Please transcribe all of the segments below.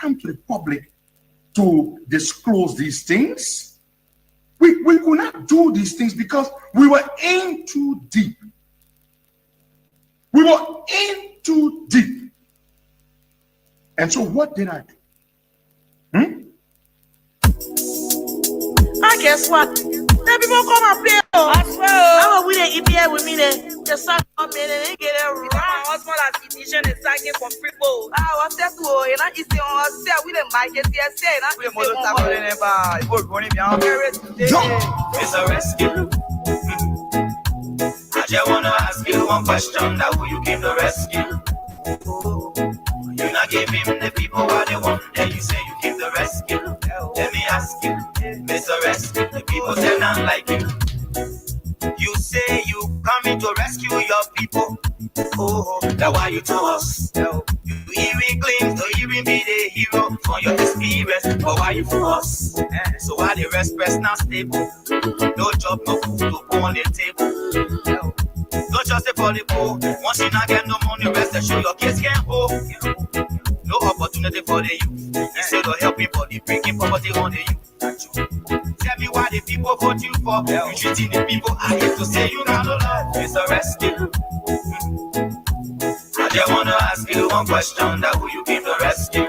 come to the public to disclose these things. We could not do these things because we were in too deep. We were in too deep. And so what did I do? I guess what? The people come and play. I swear. How we they here with me there? The son come in and they get it wrong. My husband has edition and singing for people. What's that to you? And I say on say with the mic and say na. We mo ta ko le ba. Ibo go ni bi an parents today. It's a rescue. I just wanna ask you one question. That who you came to rescue? You not give him the people what they want. Then you say you came to rescue. Let me ask you, Mr. Rescue, the people say not like you. You say you coming to rescue your people. Oh, that's why you told us. You even claim to even be the hero for your experience. But why you for us? So why the rest press not stable? No job, no food to put on the table. Don't just stay for the poor. Once you not get no money, rest and show your kids can't hold. No opportunity for the youth. Instead of helping body, bringing poverty on the youth. Tell me why the people vote you for. You treating the people I hate to say you got no love. It's a rescue. I just wanna ask you one question. That who you came to rescue?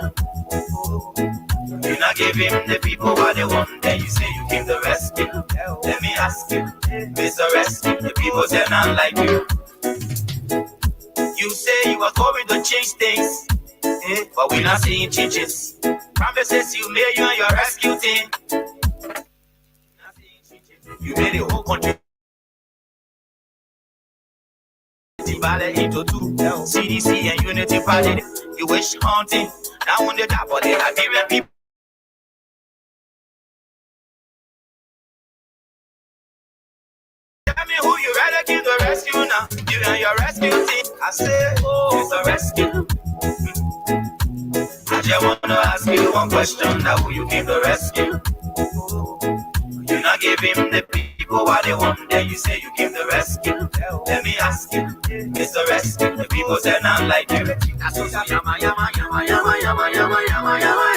You not give him the people what they want. Then you say you came to rescue. Let me ask you, Mr. Rescue, the people say not like you. You say you are going to change things, but we're not seeing changes. Promises you made you and your rescue team. You made the whole country divided into two. CDC and Unity Party. You wish hunting. Now on the top of the Liberian people. Tell me who you rather give the rescue now. You and your rescue team. I say, oh, it's a rescue. I just wanna ask you one question. Now who you came to rescue? You not give him the people what they want. Then you say you came to rescue. Let me ask you, Mr. Rescue, the people say not like you. That's what yama yama yama yama yama yama yama yama.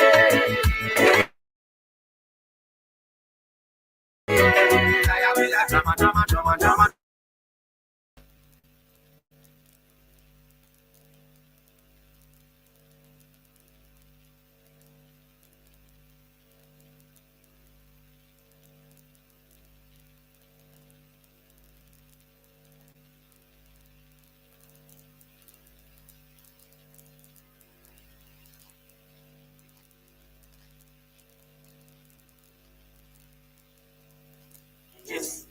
Yes.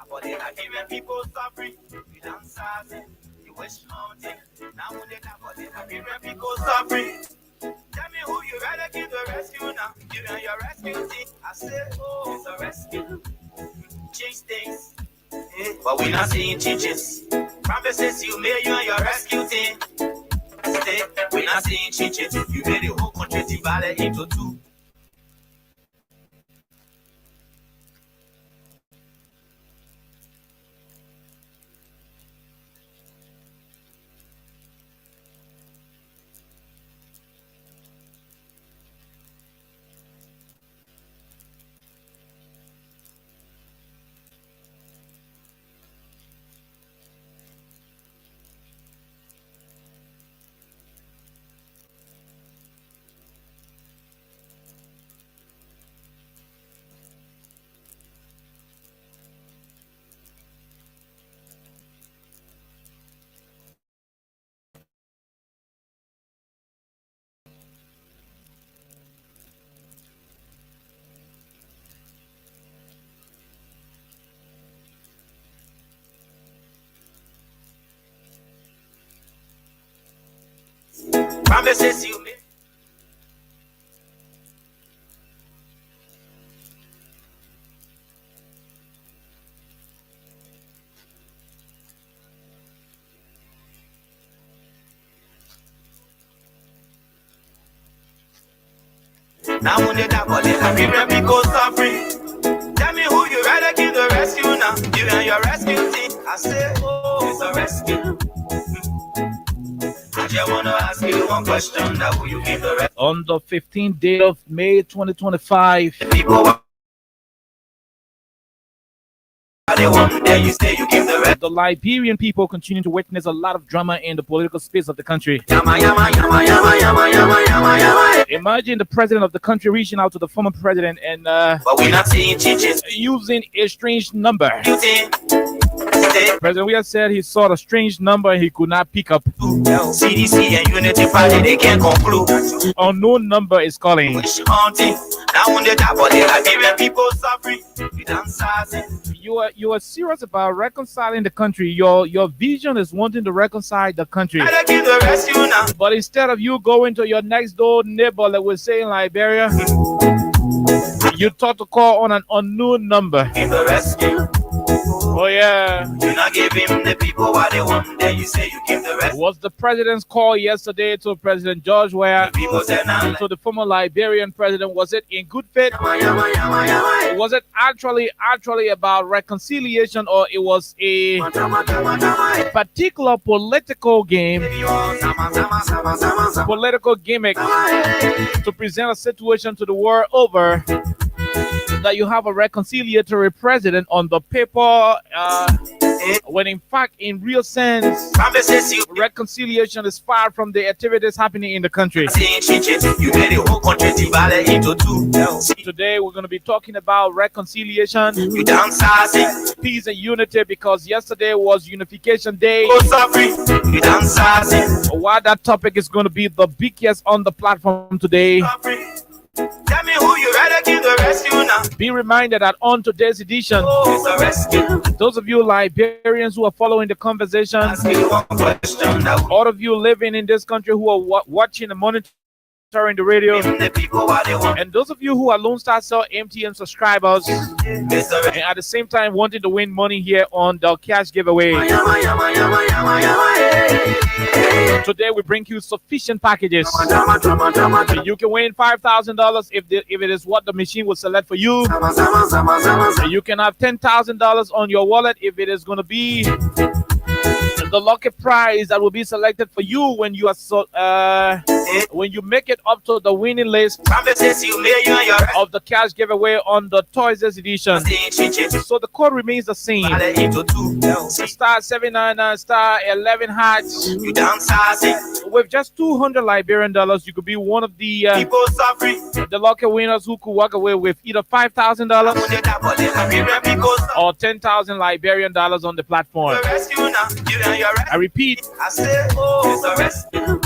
But the Liberian people suffering, we dance you wish mountain. Now when they tap for the Liberian people suffering. Tell me who you rather give the rescue now. You and your rescue team. I say, oh, it's a rescue. Change things, but we not seeing changes. Promises you made you and your rescue team. Stay, we not seeing changes. You made the whole country divided into two. Promises you made. Now when they die, but Liberian people suffering. Tell me who you rather give the rescue now. You and your rescue team. I say, oh, it's a rescue. I just wanna ask you one question. Now who you give the rescue? On the 15th day of May 2025, People. You say you give the rest. the Liberian people continue to witness a lot of drama in the political space of the country. Imagine the president of the country reaching out to the former president and But we're not seeing changes. using a strange number. You think? President Williams said he saw a strange number he could not pick up. CDC and Unity Party, they can't conclude. Unknown number is calling. Wish haunting. Now when they die, but the Liberian people suffering. We dance You are serious about reconciling the country. Your vision is wanting to reconcile the country. I give the rescue now. But instead of you going to your next door neighbor, like we say in Liberia, you thought to call on an unknown number. Give the rescue. Oh yeah. You're not giving the people what they want. Then you say you give the rescue. Was the president's call yesterday to President George Weah, People say now. to the former Liberian president, was it in good faith? Or was it actually about reconciliation, or it was a particular political game, political gimmick to present a situation to the world over that you have a reconciliatory president on the paper, when in fact, in real sense, reconciliation is far from the activities happening in the country. Today we're going to be talking about reconciliation, peace and unity, because yesterday was unification day. Why that topic is going to be the biggest on the platform today. Tell me who you rather give the rescue now. Be reminded that on today's edition, It's a rescue. those of you Liberians who are following the conversation, Ask you one question now. all of you living in this country who are watching and monitoring the radio, Give the people what they want. and those of you who are Lone Star Cell MTN subscribers, It's a and at the same time wanting to win money here on the cash giveaway. Today we bring you sufficient packages. You can win $5,000 if it is what the machine will select for you. You can have $10,000 on your wallet if it is going to be the lucky prize that will be selected for you when you are when you make it up to the winning list of the cash giveaway on the Toys edition. So the code remains the same. Star 799 star 11 hatch. You dance With just $200 Liberian dollars, you could be one of the people suffering. the lucky winners who could walk away with either $5,000 When they die, but the Liberian people suffering. or 10,000 Liberian dollars on the platform. The rescue now. You and your I repeat, I say, oh, it's a rescue.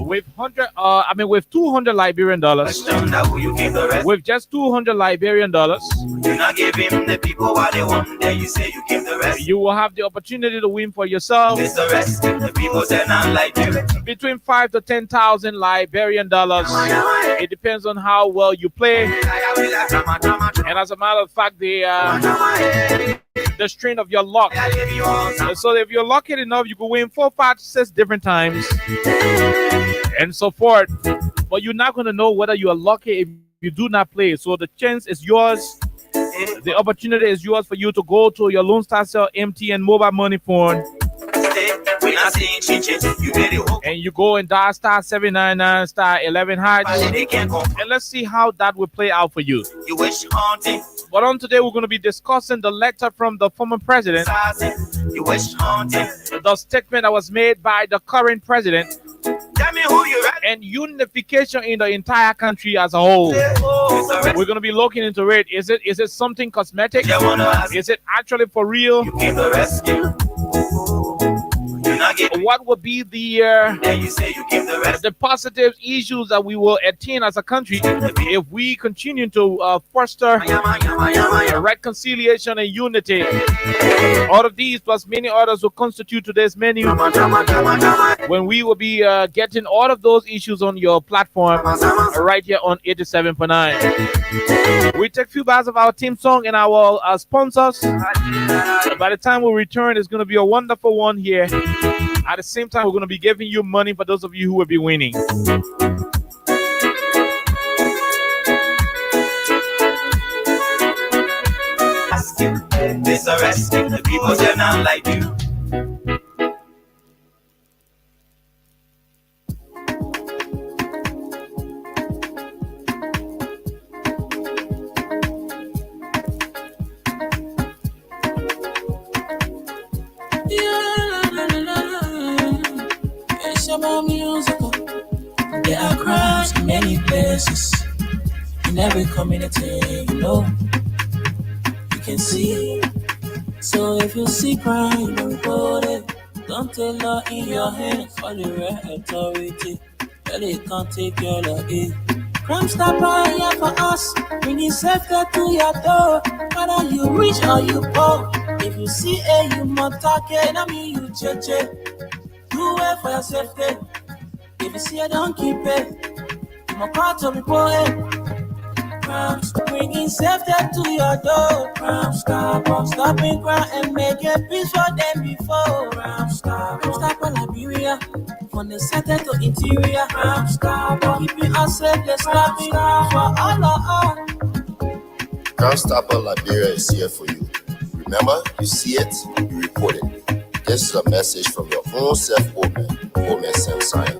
with $200 Liberian dollars, Question now who you give the rescue. with just $200 Liberian dollars, You not giving the people what they want. Then you say you give the rescue. you will have the opportunity to win for yourself It's a rescue. The people say not like you. between 5 to 10,000 Liberian dollars. It depends on how well you play, and as a matter of fact, the strain of your luck. So if you're lucky enough, you can win 4, 5, 6 different times, and so forth. But you're not going to know whether you are lucky if you do not play. So the chance is yours. The opportunity is yours for you to go to your Lone Star Cell MTN mobile money phone, and you go and dial star 799 star 11 hash, and let's see how that will play out for you. You wish haunting. But on today, we're going to be discussing the letter from the former president, You wish haunting. the statement that was made by the current president, Tell me who you rather. and unification in the entire country as a whole. We're going to be looking into it. Is it something cosmetic? You wanna ask. Is it actually for real? You give the rescue. You not give. What would be the Then you say you give the rescue. positive issues that we will attain as a country if we continue to foster reconciliation and unity? All of these plus many others will constitute today's menu, when we will be getting all of those issues on your platform right here on 87.9. We take a few bars of our team song and our sponsors. By the time we return, it's going to be a wonderful one here. At the same time, we're going to be giving you money for those of you who will be winning. Mr. Rescue, the people say not like you. There are crimes in many places, in every community, you know, you can see. So if you see crime, don't report it. Don't take law in your hands for the right authority. Well, they can't take your law in. Crime stopper here for us, bringing safety to your door. Whether you rich or you poor, if you see a human talking, I mean you check. Do it for your safety. If you see it, don't keep it. I'm a part to report it. Crime bringing safety to your door. Crime stopping crime and making peace for them before. Crime stop Liberia, from the center to interior. Crime keeping us safe, let's stop it for all of us. Crime Stopper Liberia is here for you. Remember, you see it, you report it. This is a message from your own self-Omen, Omen Samsung.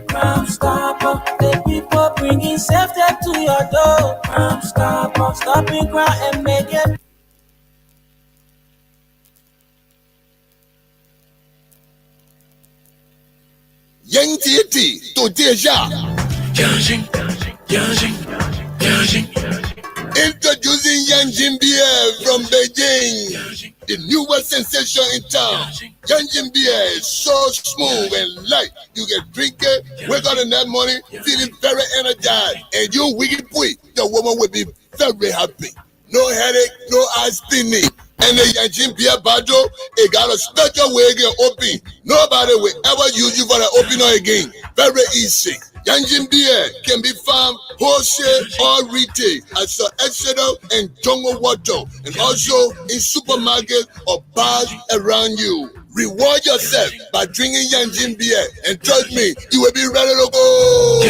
Crime Stopper, the people bringing safety to your door. Crime Stopper, stopping crime and making. Yang Tieti to Deja. Introducing Yang Jimbia from Beijing, the newest sensation in town. Yang Jimbia is so smooth and light. You can drink it, wake up in that morning, feeling very energized. And you wicked boy, the woman will be very happy. No headache, no eye spinning. And the Yang Jimbia bottle, it got a special way to open. Nobody will ever use you for the opener again. Very easy. Yanjin beer can be found wholesale or retail at Sir Exeter and Jungle Water, and also in supermarkets or bars around you. Reward yourself by drinking Yanjin beer, and trust me, you will be ready to go.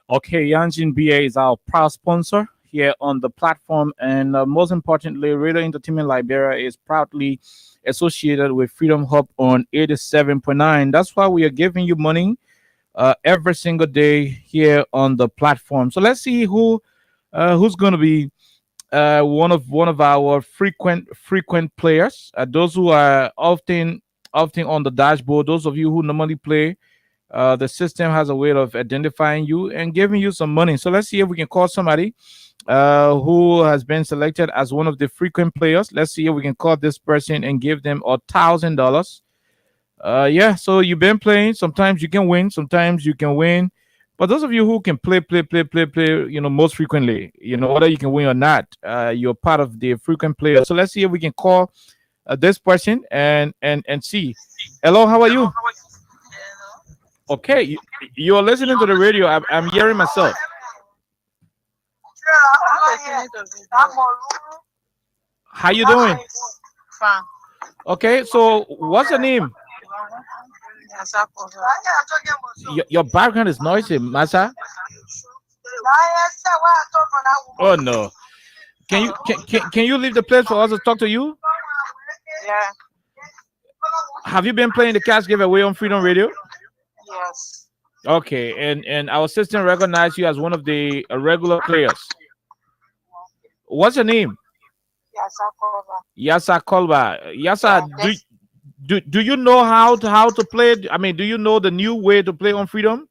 Okay, Yanjin BA is our proud sponsor here on the platform, and most importantly, Radio Entertainment Liberia is proudly associated with Freedom Hub on 87.9. That's why we are giving you money every single day here on the platform. So let's see who's going to be one of our frequent players. Those who are often on the dashboard. Those of you who normally play, the system has a way of identifying you and giving you some money. So let's see if we can call somebody who has been selected as one of the frequent players. Let's see if we can call this person and give them $1,000. Yeah, so you've been playing. Sometimes you can win, sometimes you can win. But those of you who can play, most frequently, whether you can win or not, you're part of the frequent players. So let's see if we can call this person and see. Hello, how are you? Okay, you're listening to the radio. I'm hearing myself. How you doing? Fine. Okay, so what's your name? Your background is noisy, Masa. Oh no. Can you leave the place for us to talk to you? Yeah. Have you been playing the cash giveaway on Freedom Radio? Yes. Okay, and our system recognized you as one of the regular players. What's your name? Yasa Kolba. Yasa, do you know how to play? I mean, do you know the new way to play on Freedom?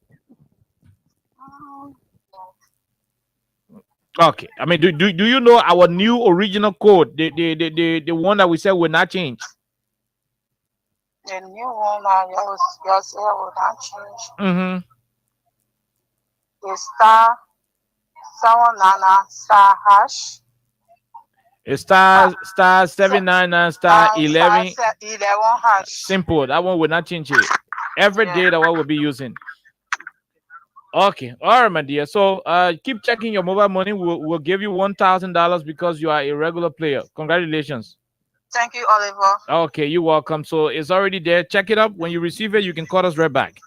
Okay. I mean, do you know our new original code? The one that we said will not change. The new one that you say will not change. Mm-hmm. The star 799 star hash. Star 799 star 11 hash. Simple. That one will not change it. Every day that one will be using. Okay. All right, my dear. So keep checking your mobile money. We'll give you $1,000 because you are a regular player. Congratulations. Thank you, Oliver. Okay, you're welcome. So it's already there. Check it up. When you receive it, you can call us right back.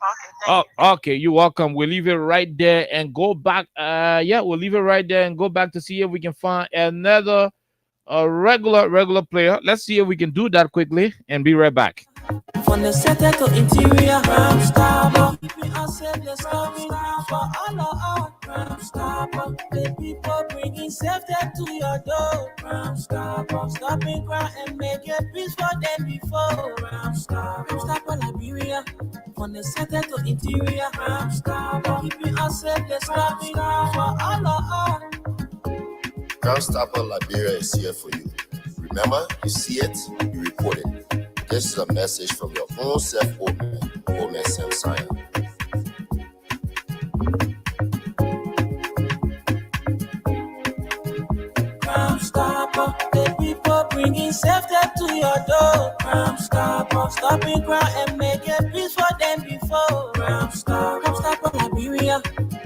Okay. Oh, okay. You're welcome. We'll leave it right there and go back. Yeah, we'll leave it right there and go back to see if we can find another regular player. Let's see if we can do that quickly and be right back. From the center to interior, Ram Starbuck. Keeping us safe, let's coming for all of our Ram Starbuck. The people bringing safety to your door, Ram Starbuck. Stopping crime and make a peace for them before, Ram Starbuck, Liberia. From the center to interior, Ram Starbuck. Keeping us safe, let's coming for all of our. Crown Stopper Liberia is here for you. Remember, you see it, you report it. This is a message from your own Omen Sam-Sion. Crime Stopper, the people bringing safety to your door. Crime Stopper, stopping crime and making peace for them before. Crime Stopper, Liberia.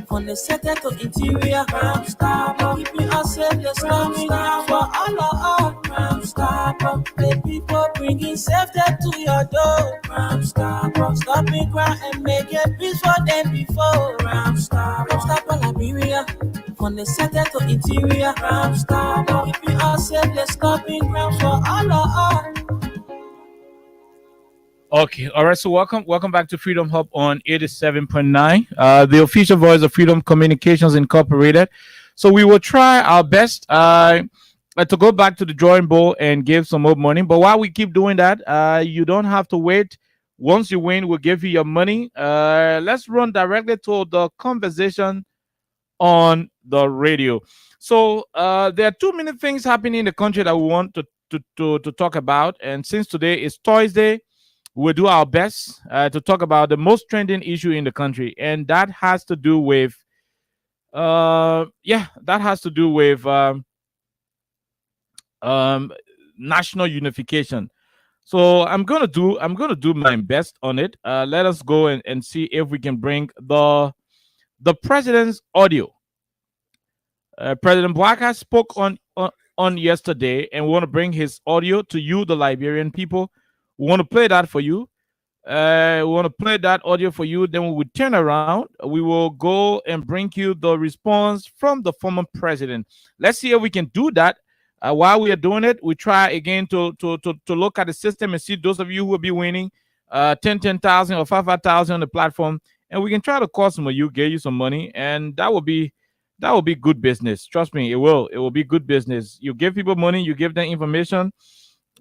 From the center to interior, Crime Stopper, keeping us safe, let's coming down for all of our. Crime Stopper, the people bringing safety to your door. Crime Stopper, stopping crime and making peace for them before. Crime Stopper, Liberia. From the center to interior, Crime Stopper, keeping us safe, let's coming down for all of our. Okay, all right. So welcome back to Freedom Hub on 87.9, the official voice of Freedom Communications Incorporated. So we will try our best to go back to the drawing board and give some more money. But while we keep doing that, you don't have to wait. Once you win, we'll give you your money. Let's run directly to the conversation on the radio. So there are too many things happening in the country that we want to talk about. And since today is Thursday, we'll do our best to talk about the most trending issue in the country, and that has to do with national unification. So I'm gonna do my best on it. Let us go and see if we can bring the president's audio. President Bwaka spoke on yesterday, and we want to bring his audio to you, the Liberian people. We want to play that for you. We want to play that audio for you. Then we will turn around. We will go and bring you the response from the former president. Let's see if we can do that. While we are doing it, we try again to look at the system and see those of you who will be winning 10,000 or 5,000 on the platform, and we can try to call some of you, get you some money, and that will be good business. Trust me, it will be good business. You give people money, you give them information.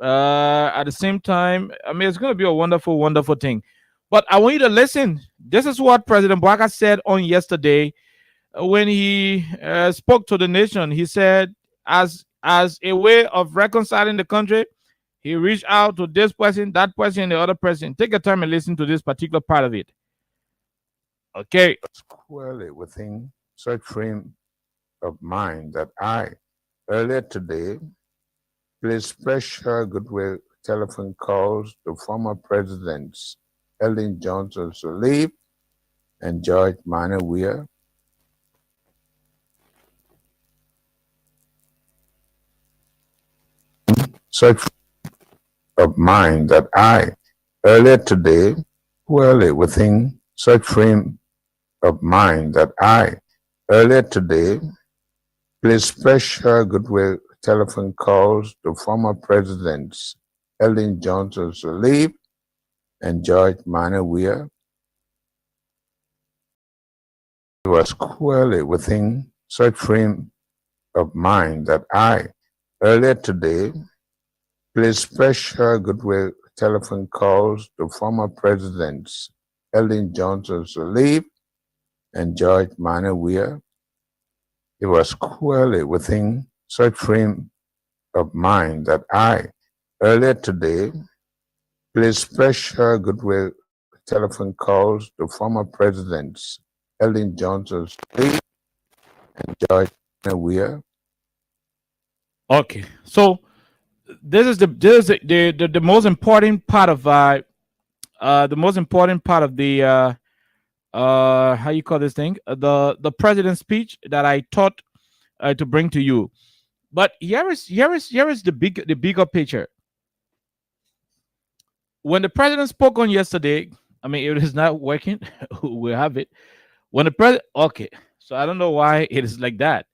At the same time, I mean, it's going to be a wonderful thing. But I want you to listen. This is what President Bwaka said on yesterday when he spoke to the nation. He said, as a way of reconciling the country, he reached out to this person, that person, the other person. Take your time and listen to this particular part of it. Okay. Squarely within such frame of mind that I, earlier today, placed special goodwill telephone calls to former presidents Ellen Johnson Sirleaf and George Minor Weir. Such of mind that I, earlier today, squarely within such frame of mind that I, earlier today, placed special goodwill telephone calls to former presidents Ellen Johnson Sirleaf and George Minor Weir. It was squarely within such frame of mind that I, earlier today, placed special goodwill telephone calls to former presidents Ellen Johnson Sirleaf and George Minor Weir. It was squarely within such frame of mind that I, earlier today, placed special goodwill telephone calls to former presidents Ellen Johnson Sirleaf and George Minor Weir. Okay, so this is the most important part of the how you call this thing, the president's speech that I thought to bring to you. But here is the bigger picture. When the president spoke on yesterday, I mean, if it is not working, we'll have it. When the president, okay, so I don't know why it is like that.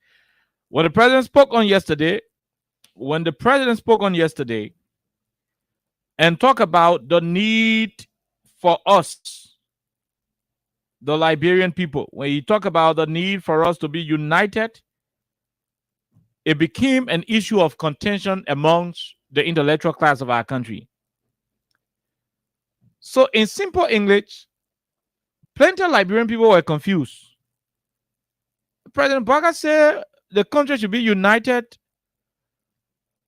When the president spoke on yesterday, when the president spoke on yesterday and talk about the need for us, the Liberian people, when he talk about the need for us to be united, it became an issue of contention amongst the intellectual class of our country. So in simple English, plenty of Liberian people were confused. President Baga said the country should be united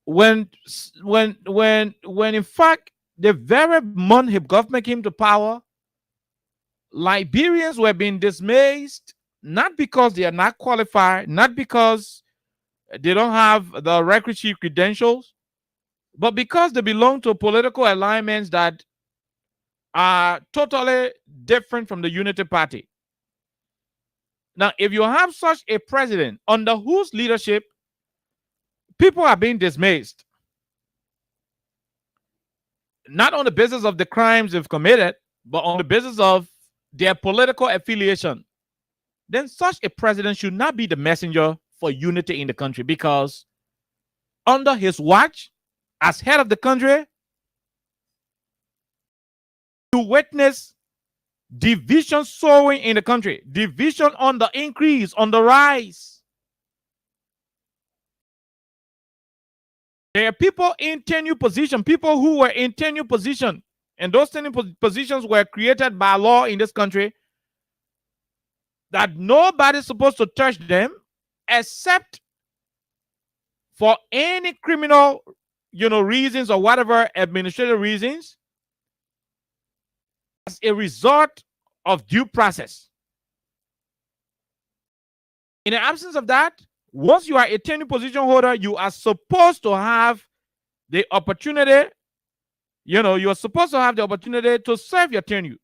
when in fact the very month his government came to power, Liberians were being dismissed, not because they are not qualified, not because they don't have the requisite credentials, but because they belong to political alignments that are totally different from the Unity Party. Now, if you have such a president under whose leadership people are being dismissed, not on the basis of the crimes they've committed, but on the basis of their political affiliation, then such a president should not be the messenger for unity in the country, because under his watch, as head of the country, you witness division sowing in the country, division on the increase, on the rise. There are people in tenure position, people who were in tenure position, and those tenure positions were created by law in this country, that nobody's supposed to touch them except for any criminal, reasons or whatever administrative reasons, as a result of due process. In the absence of that, once you are a tenure position holder, you are supposed to have the opportunity, you are supposed to have the opportunity to serve your tenure.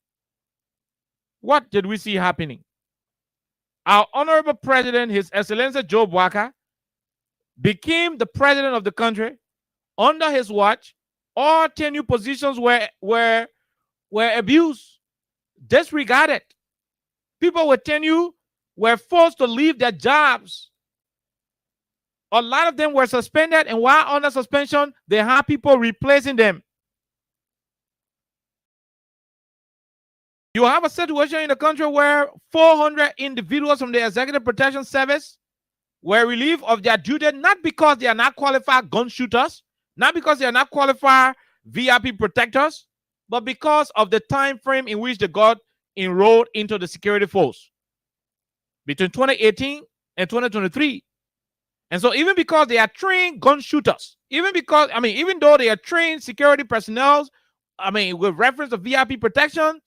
What did we see happening? Our honorable president, His Excellency Joe Bwaka, became the president of the country. Under his watch, all tenure positions were abused, disregarded. People with tenure were forced to leave their jobs. A lot of them were suspended, and while under suspension, they had people replacing them. You have a situation in the country where 400 individuals from the Executive Protection Service were relieved of their duty, not because they are not qualified gun shooters, not because they are not qualified VIP protectors, but because of the time frame in which they got enrolled into the security force between 2018 and 2023. And so even because they are trained gun shooters, even though they are trained security personnel, with reference to VIP protection,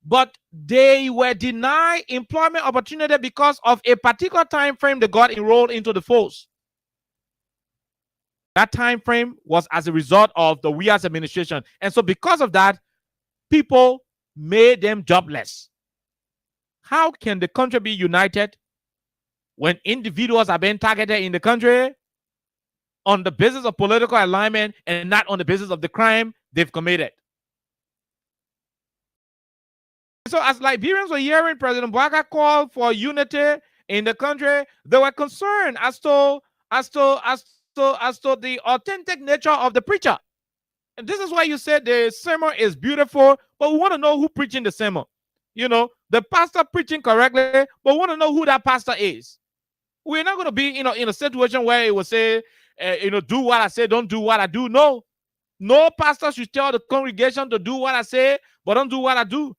but they were denied employment opportunity because of a particular time frame they got enrolled into the force. That time frame was as a result of the WIAS administration. And so because of that, people made them jobless. How can the country be united when individuals are being targeted in the country on the basis of political alignment and not on the basis of the crime they've committed? So as Liberians were hearing President Bwaka call for unity in the country, they were concerned as to the authentic nature of the preacher. And this is why you said the sermon is beautiful, but we want to know who preaching the sermon. The pastor preaching correctly, but we want to know who that pastor is. We're not going to be, in a situation where it will say, do what I say, don't do what I do. No pastor should tell the congregation to do what I say, but don't do what I do.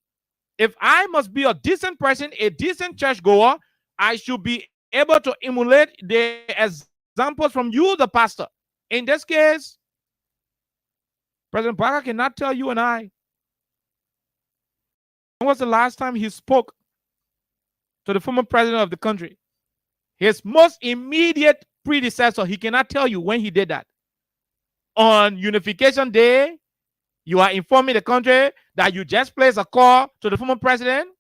If I must be a decent person, a decent churchgoer, I should be able to emulate the examples from you, the pastor. In this case, President Bwaka cannot tell you and I when was the last time he spoke to the former president of the country. His most immediate predecessor, he cannot tell you when he did that. On Unification Day, you are informing the country that you just placed a call to the former president.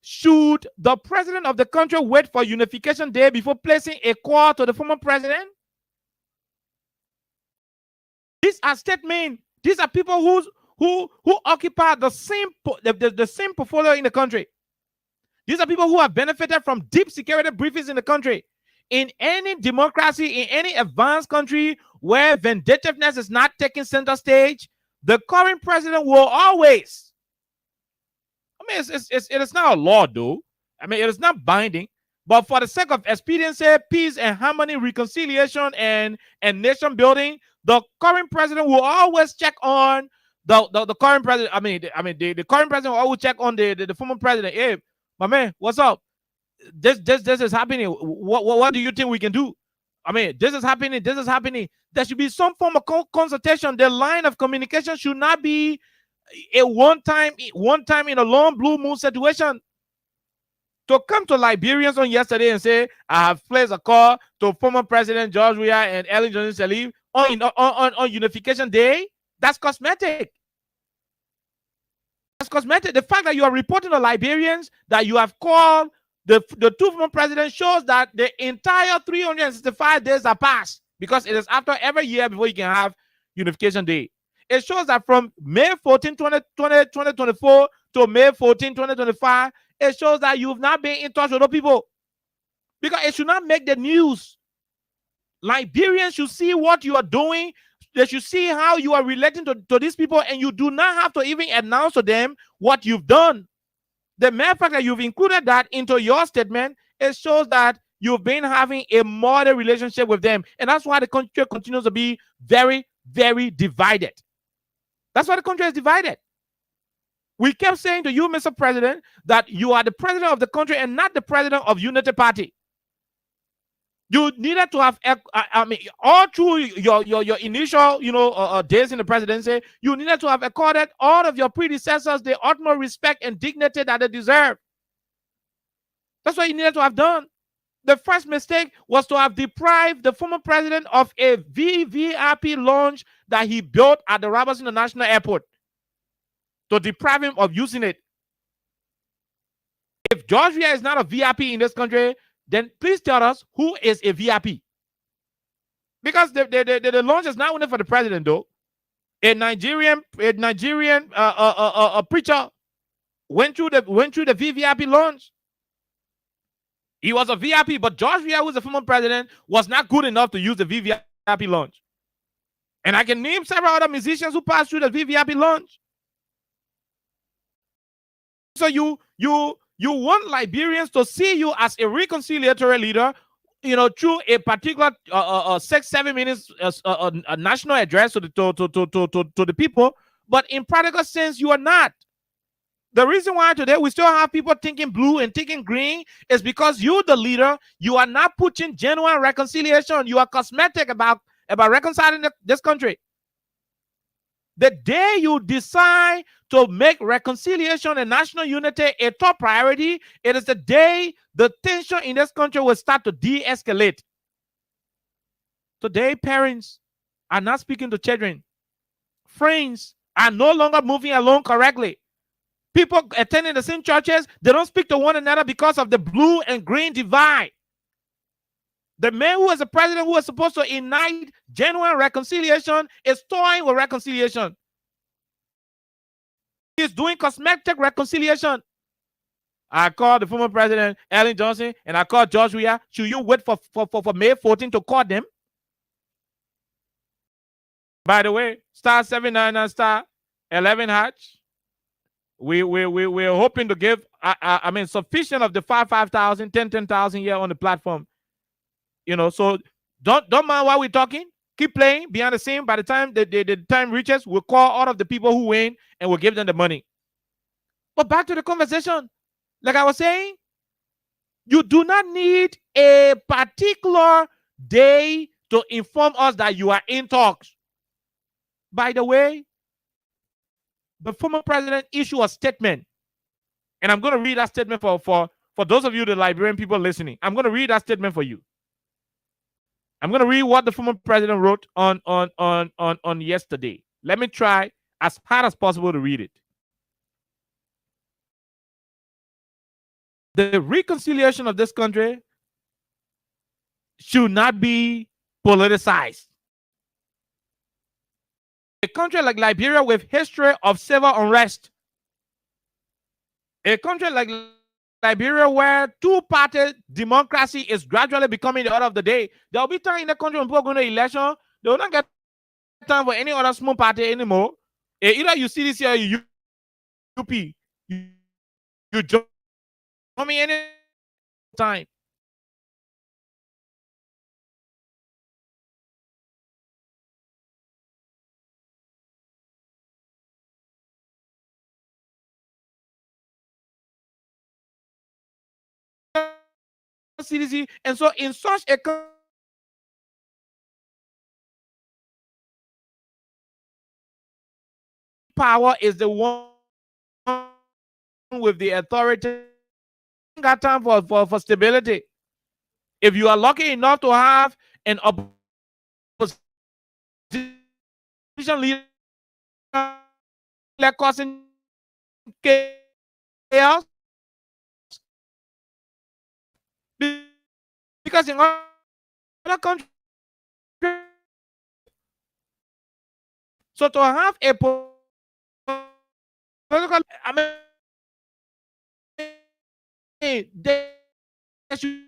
Should the president of the country wait for Unification Day before placing a call to the former president? These are statesmen. These are people who occupy the same portfolio in the country. These are people who have benefited from deep security briefings in the country. In any democracy, in any advanced country where vindictiveness is not taking center stage, the current president will always, I mean, it is not a law, though. I mean, it is not binding. But for the sake of expediency, peace, and harmony, reconciliation, and nation building, the current president will always check on the current president. The current president will always check on the former president. Hey, my man, what's up? This is happening. What do you think we can do? I mean, this is happening. This is happening. There should be some form of consultation. The line of communication should not be a one time in a long blue moon situation. To come to Liberians on yesterday and say, I have placed a call to former President George Weah and Ellen Johnson Sirleaf on Unification Day, that's cosmetic. That's cosmetic. The fact that you are reporting to Liberians that you have called the two former presidents shows that the entire 365 days are passed, because it is after every year before you can have Unification Day. It shows that from May 14, 2024 to May 14, 2025, it shows that you've not been in touch with the people, because it should not make the news. Liberians should see what you are doing. They should see how you are relating to these people, and you do not have to even announce to them what you've done. The mere fact that you've included that into your statement, it shows that you've been having a modern relationship with them. And that's why the country continues to be very, very divided. That's why the country is divided. We kept saying to you, Mr. President, that you are the president of the country and not the president of Unity Party. You needed to have, all through your initial, days in the presidency, you needed to have accorded all of your predecessors the utmost respect and dignity that they deserve. That's what you needed to have done. The first mistake was to have deprived the former president of a VVIP lounge that he built at the Robertson International Airport, to deprive him of using it. If George Weah is not a VIP in this country, then please tell us who is a VIP. Because the launch is not only for the president, though. A Nigerian preacher went through the VVIP launch. He was a VIP, but George Weah, who was the former president, was not good enough to use the VVIP launch. And I can name several other musicians who passed through the VVIP launch. So you want Liberians to see you as a reconciliatory leader, through a particular 6-7 minutes a national address to the people, but in practical sense, you are not. The reason why today we still have people thinking blue and thinking green is because you, the leader, you are not pushing genuine reconciliation. You are cosmetic about reconciling this country. The day you decide to make reconciliation and national unity a top priority, it is the day the tension in this country will start to de-escalate. Today, parents are not speaking to children. Friends are no longer moving along correctly. People attending the same churches, they don't speak to one another because of the blue and green divide. The man who is the president, who is supposed to ignite genuine reconciliation, is toying with reconciliation. He's doing cosmetic reconciliation. I called the former president, Ellen Johnson, and I called George Weah. Should you wait for May 14 to call them? By the way, star 799 star 11 hatch. We're hoping to give sufficient of the 5,000, 10,000 here on the platform. So don't mind while we're talking. Keep playing behind the scene. By the time the time reaches, we'll call all of the people who win and we'll give them the money. But back to the conversation. Like I was saying, you do not need a particular day to inform us that you are in talks. By the way, the former president issued a statement, and I'm going to read that statement for those of you, the Liberian people listening. I'm going to read that statement for you. I'm going to read what the former president wrote on yesterday. Let me try as hard as possible to read it. The reconciliation of this country should not be politicized. A country like Liberia with history of civil unrest. A country like Liberia where two-party democracy is gradually becoming the order of the day. There will be time in the country when people go to election, they will not get time for any other small party anymore. Either you see this year, you UP, you join me any time. CDC, and so in such a power is the one with the authority. Got time for stability. If you are lucky enough to have an opposition leader causing chaos, because in other countries, so to have a political, I mean, there should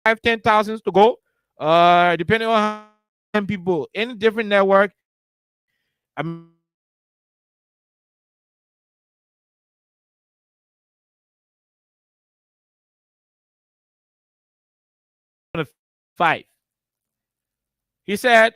have 10,000 to go. Depending on how many people, any different network. I'm 5. He said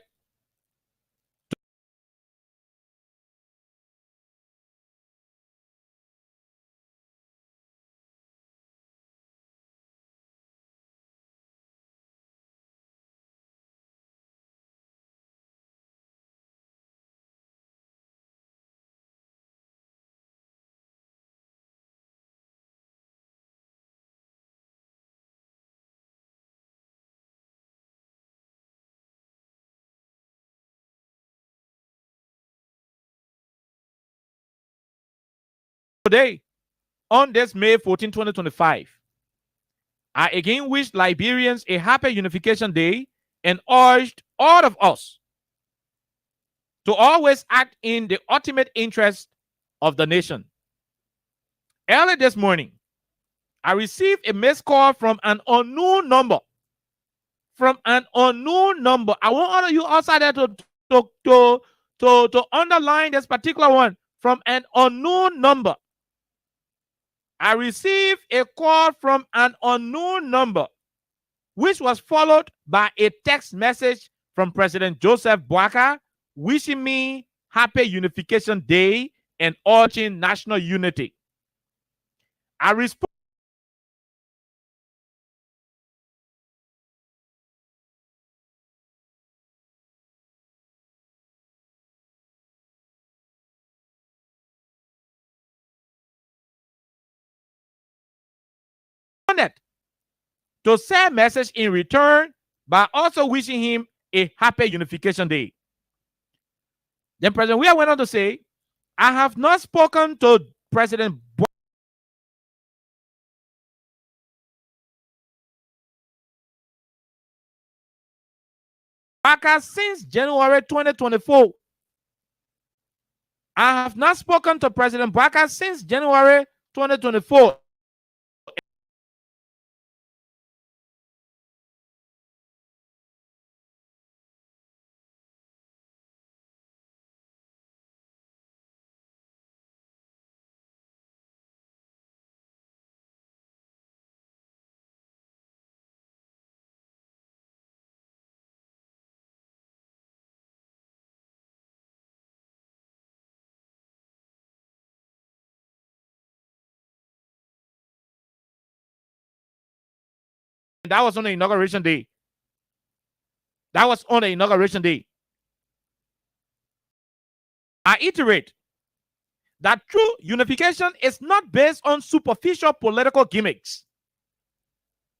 today, on this May 14, 2025, I again wish Liberians a happy Unification Day and urged all of us to always act in the ultimate interest of the nation. Early this morning, I received a missed call from an unknown number. From an unknown number. I want all of you outside there to underline this particular one. From an unknown number. I received a call from an unknown number, which was followed by a text message from President Joseph Boakai wishing me happy Unification Day and urging national unity. I responded to send a message in return by also wishing him a happy Unification Day. Then President Weah went on to say, I have not spoken to President Baka since January 2024. I have not spoken to President Baka since January 2024. That was on the inauguration day. That was on the inauguration day. I iterate that true unification is not based on superficial political gimmicks,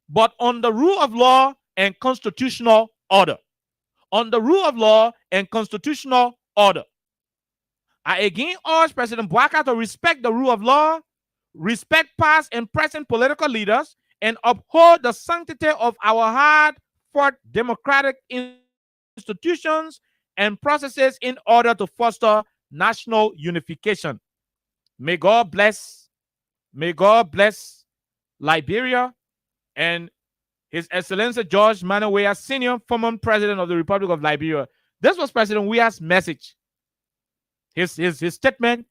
but on the rule of law and constitutional order. On the rule of law and constitutional order. I again urge President Bouaka to respect the rule of law, respect past and present political leaders, and uphold the sanctity of our hard-fought democratic institutions and processes in order to foster national unification. May God bless Liberia and His Excellency George Manuel Weah, Senior, former President of the Republic of Liberia. This was President Weah's message. His statement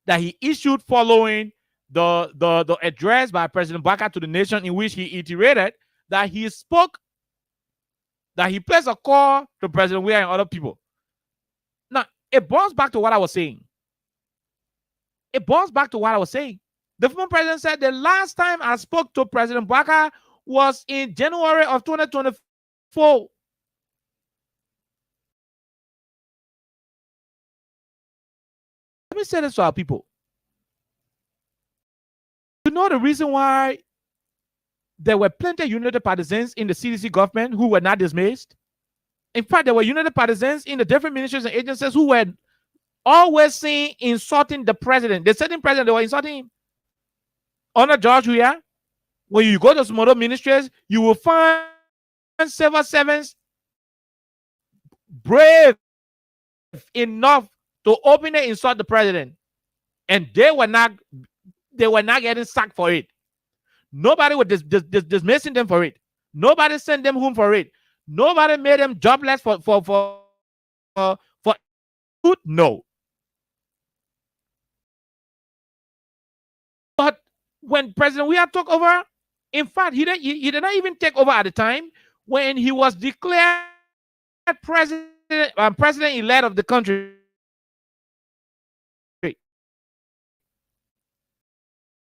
that he issued following the address by President Bouaka to the nation, in which he iterated that he placed a call to President Weah and other people. Now, it boils back to what I was saying. The former president said the last time I spoke to President Bouaka was in January of 2024. Let me say this to our people. You know the reason why there were plenty of United Partisans in the CDC government who were not dismissed? In fact, there were United Partisans in the different ministries and agencies who were always seen insulting the president. The sitting president, they were insulting him. Under George Weah, when you go to some other ministries, you will find civil servants brave enough to openly insult the president, and they were not getting sacked for it. Nobody was dismissing them for it. Nobody sent them home for it. Nobody made them jobless for no. But when President Weah took over, in fact, he did not even take over at the time when he was declared president-elect of the country.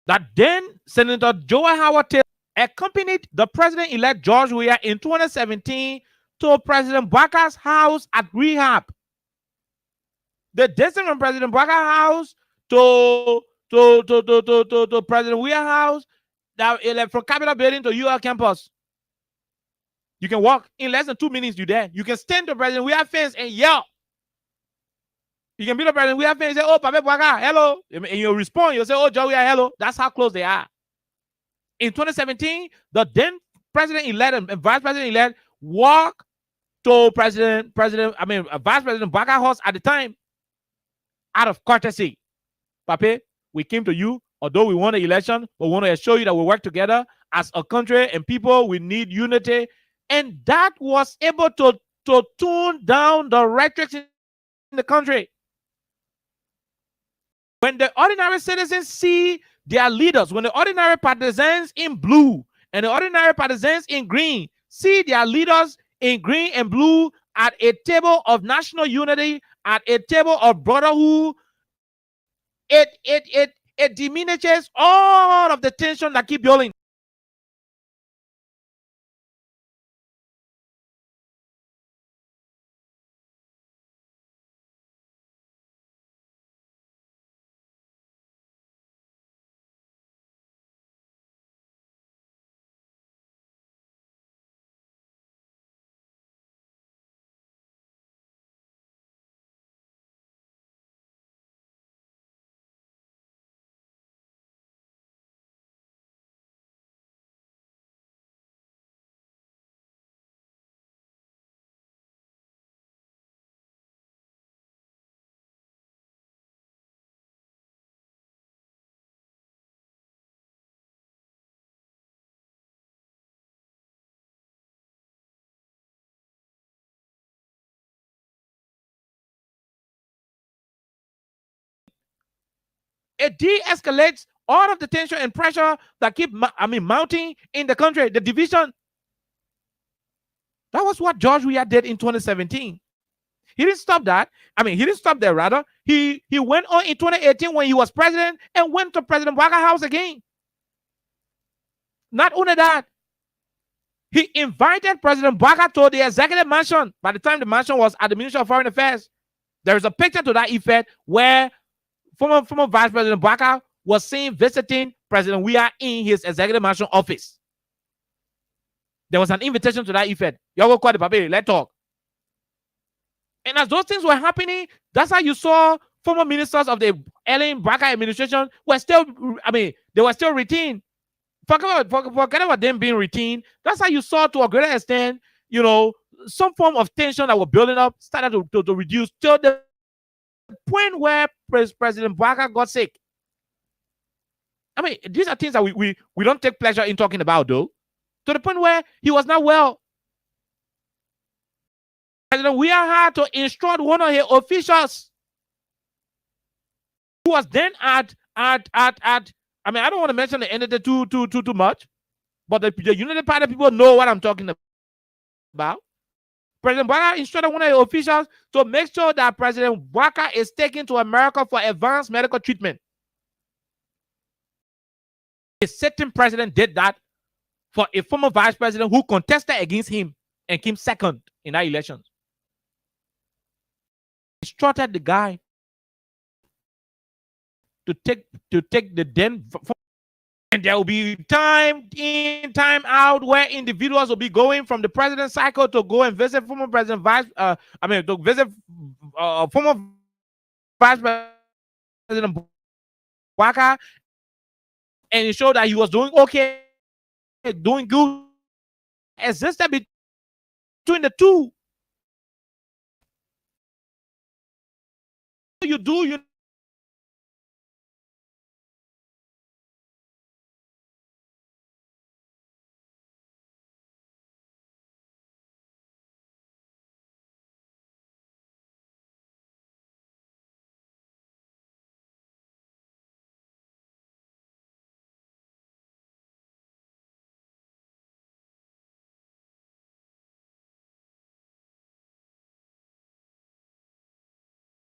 That then Senator Joe Howard Taylor accompanied the president-elect George Weah in 2017 to President Bouaka's house at Rehab. The distance from President Bouaka's house to President Weah's house, that from Capitol Building to UL campus, you can walk in less than 2 minutes. You're there. You can stand to President Weah's fence and yell. You can be the President Weah fence and say, "Oh, Papa Bouaka, hello," and you respond. You say, "Oh, Joe Weah, hello." That's how close they are. In 2017, the then president-elect and vice president-elect walked to Vice President Bouaka's house at the time out of courtesy. Pape, we came to you, although we won the election, but we want to assure you that we work together as a country and people. We need unity. And that was able to tone down the rhetoric in the country. When the ordinary citizens see their leaders, when the ordinary partisans in blue and the ordinary partisans in green see their leaders in green and blue at a table of national unity, at a table of brotherhood, it diminishes all of the tension that keep building. it de-escalates all of the tension and pressure that keep mounting in the country. The division. That was what George Weah did in 2017. He didn't stop that. He didn't stop there. Rather, he went on in 2018 when he was president and went to President Baga's house again. Not only that, he invited President Baga to the executive mansion. By the time the mansion was at the Ministry of Foreign Affairs, there is a picture to that effect where former Vice President Baga was seen visiting President Weah in his executive mansion office. There was an invitation to that effect. Y'all go call the paper. Let's talk. And as those things were happening, that's how you saw former ministers of the Ellen Baga administration were still, they were still retained. Forget about them being retained. That's how you saw, to a greater extent, some form of tension that were building up started to reduce till the point where President Baga got sick. These are things that we don't take pleasure in talking about, though. To the point where he was not well. President Weah had to instruct one of his officials who was then at I don't want to mention the entity too much, but the United Party people know what I'm talking about. President Baga instructed one of the officials to make sure that President Baga is taken to America for advanced medical treatment. A sitting president did that for a former vice president who contested against him and came second in that election. Instructed the guy to take the den, and there will be time in, time out where individuals will be going from the president's cycle to go and visit former president to visit former vice president Baga and ensure that he was doing okay, doing good. Existed between the two. You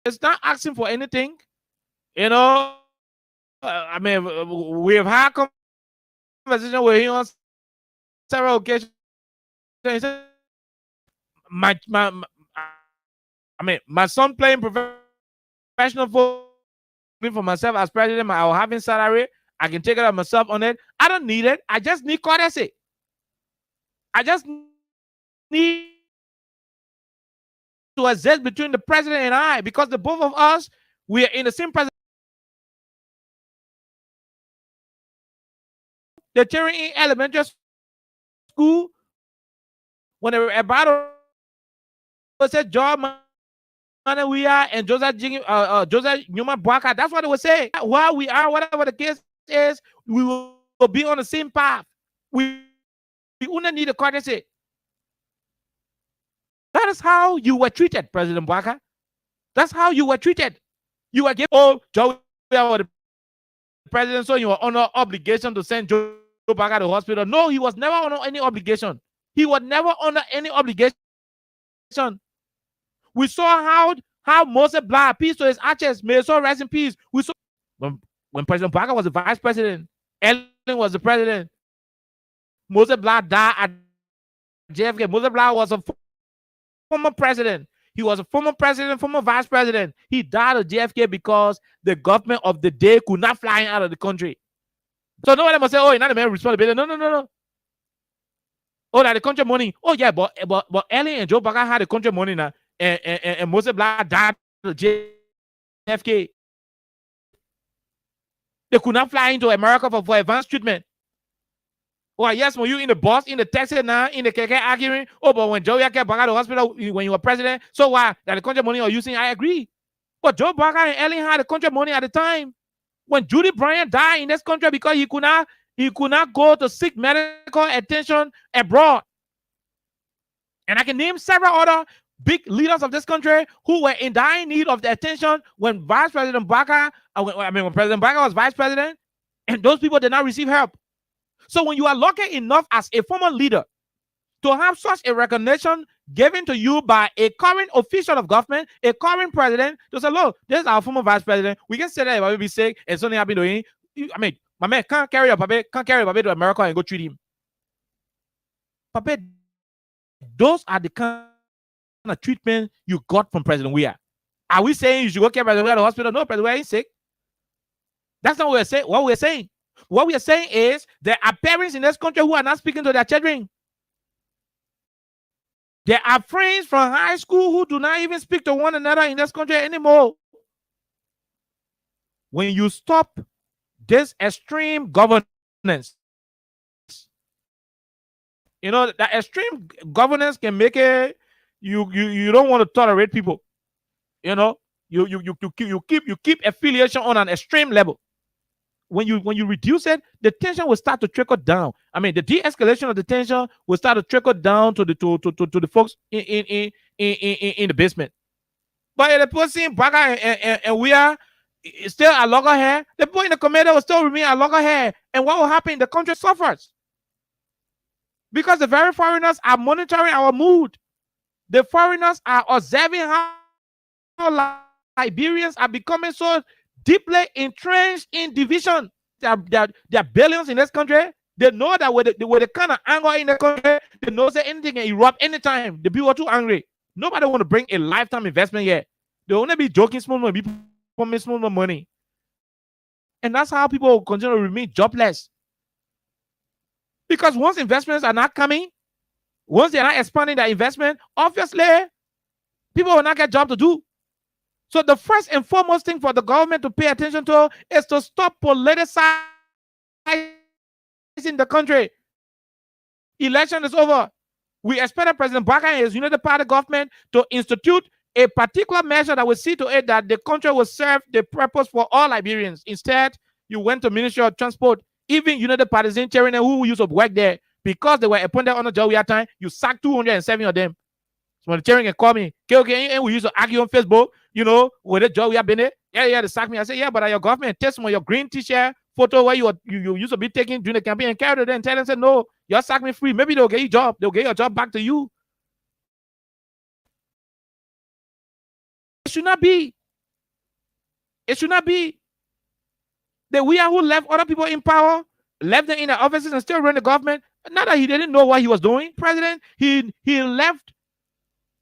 it's not asking for anything, we have had conversation with him on several occasions. My son playing professional football for myself as president. I will having salary. I can take care of myself on it. I don't need it. I just need courtesy. I just need to exist between the president and I, because the both of us, we are in the same president. The children in elementary school, when they were about to say George Weah and Joseph Newman Bwaka, that's what they would say. While we are, whatever the case is, we will be on the same path. We only need a courtesy. That is how you were treated, President Bwaka. That's how you were treated. You were given, Joe was the president, so you were under obligation to send Joe Bwaka to the hospital. No, he was never under any obligation. He was never under any obligation. We saw how Moses Blah, peace to his ashes, may so rest in peace. We saw when President Bwaka was the vice president, Ellen was the president. Moses Blah died at JFK. Moses Blah was a former president. He was a former president, former vice president. He died at JFK because the government of the day could not fly out of the country. So nobody must say, oh, it's not a man's responsibility. No. Oh, that the country money. Oh, yeah, but Ellen and Joe Bwaka had the country money now. And Moses Blah died at JFK. They could not fly into America for advanced treatment. Oh, yes, when you in the bus, in the taxi now, in the KK arguing, oh, but when Joe Bwaka to the hospital when you were president, so why? That the country money are using, I agree. But Joe Bwaka and Ellen had the country money at the time. When Judy Bryant died in this country because he could not go to seek medical attention abroad. And I can name several other big leaders of this country who were in dire need of the attention when Vice President Baka, when President Baka was vice president, and those people did not receive help. So when you are lucky enough as a former leader to have such a recognition given to you by a current official of government, a current president, to say, look, this is our former vice president. We can say that if I will be sick and something happened to him. I mean, my man can't carry your baby to America and go treat him. Papa, those are the kind of treatment you got from President Weah. Are we saying you should go care President Weah at the hospital? No, President Weah ain't sick. That's not what we're saying. What we're saying. What we are saying is there are parents in this country who are not speaking to their children. There are friends from high school who do not even speak to one another in this country anymore. When you stop this extreme governance, you know, that extreme governance can make it you don't want to tolerate people. You know, you keep affiliation on an extreme level. When you reduce it, the tension will start to trickle down. I mean, the de-escalation of the tension will start to trickle down to the folks in the basement. But if the person Baka and we are still a loggerhead, the people in the committee will still remain a loggerhead. And what will happen? The country suffers. Because the very foreigners are monitoring our mood. The foreigners are observing how Liberians are becoming so deeply entrenched in division. There are billions in this country. They know that with the kind of anger in the country, they know that anything can erupt anytime. The people are too angry. Nobody want to bring a lifetime investment here. They only be joking small money, people promise small money. And that's how people will continue to remain jobless. Because once investments are not coming, once they're not expanding their investment, obviously, people will not get jobs to do. So the first and foremost thing for the government to pay attention to is to stop politicizing the country. Election is over. We expect President Baka and his United Party government to institute a particular measure that will see to it that the country will serve the purpose for all Liberians. Instead, you went to Ministry of Transport, even United Partisans who used to work there, because they were appointed on the job we had time, you sacked 207 of them. So when the chairman can call me, okay, and we used to argue on Facebook, you know, with the job we have been there. Yeah, they sacked me. I said, yeah, but your government test on your green t-shirt photo where you used to be taking during the campaign and carried it and tell them, said, no, you're sacked me free. Maybe they'll get you a job. They'll get your job back to you. It should not be. It should not be. The we are who left other people in power, left them in the offices and still run the government. Not that he didn't know what he was doing. President, he left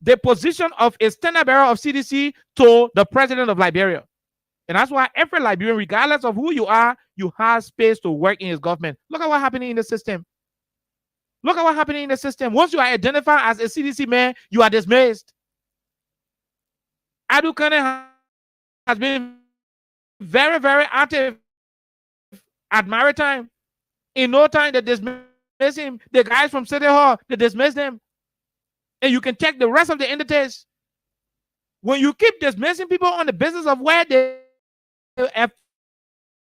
the position of a standard bearer of CDC to the president of Liberia. And that's why every Liberian, regardless of who you are, you have space to work in his government. Look at what's happening in the system. Look at what's happening in the system. Once you are identified as a CDC man, you are dismissed. Adu Kane has been very, very active at Maritime. In no time, they dismiss him. The guys from City Hall, they dismiss them. And you can check the rest of the entities. When you keep dismissing people on the basis of where they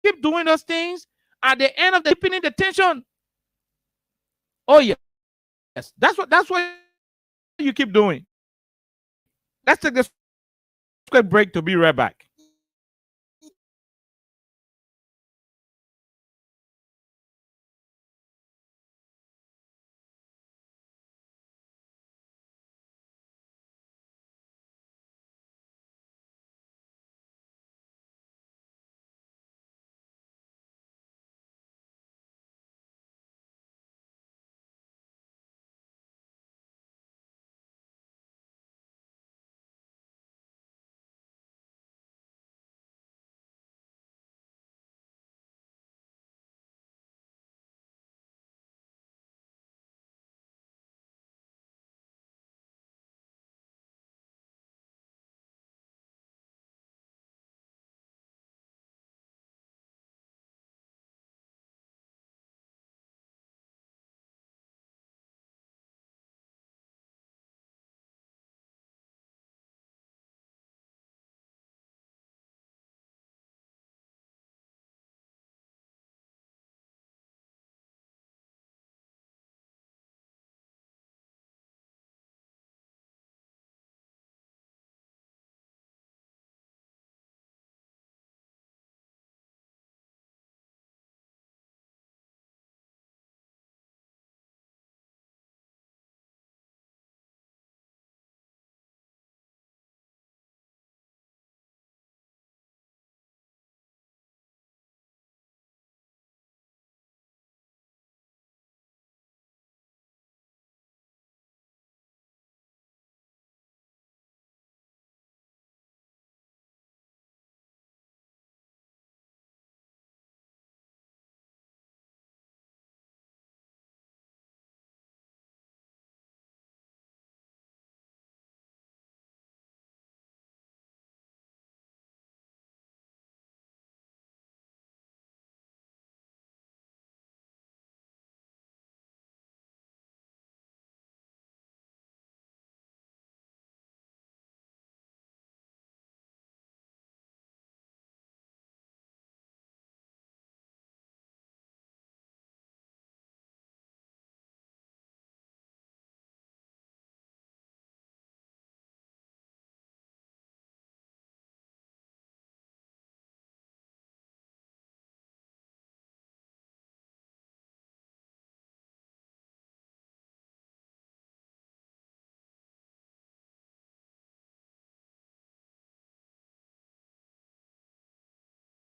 keep doing those things, at the end of the deepening the tension. Oh yes, that's what you keep doing. Let's take this quick break to be right back.